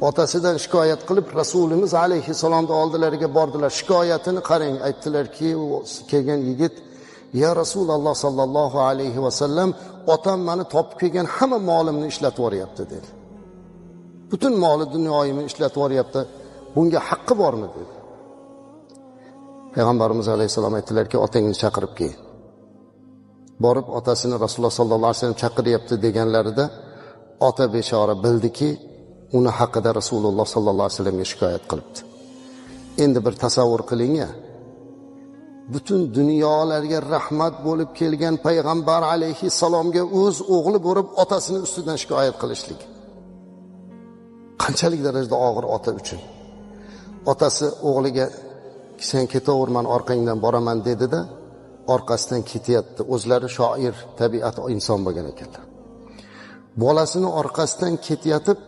otasidan shikoyat qilib Rasulimiz alayhissalomning oldilariga bordilar. Shikoyatini qarang, aytdilarki, kelgan yigit: "Ya Rasululloh sallallohu alayhi va sallam, otam meni topib kelgan hamma molimni ishlatib yuboryapti" dedi. Butun moli dunyoyimni ishlatib yuboryapti. Bunga haqqi bormi dedi. Payg'ambarimiz alayhissalom aytdilarki, otangni chaqirib kel. Borib otasini Rasululloh sallallohu alayhi vasallam chaqiryapti deganlarida ota bechora bildiki, uni haqida Rasululloh sallallohu alayhi vasallamga shikoyat qilibdi. Endi bir tasavvur qiling-ya. Butun dunyolarga rahmat bo'lib kelgan payg'ambar alayhissalomga o'z o'g'li bo'lib otasini ustidan shikoyat qilishlik. Qanchalik darajada og'ir ota uchun. Otasi o'g'liga "Sen ketaver, men orqangdan boraman" dedi-da, orqasidan ketyapti. O'zlari shoir, tabiat inson bo'lgan ekanlar. Bolasini orqasidan ketayotib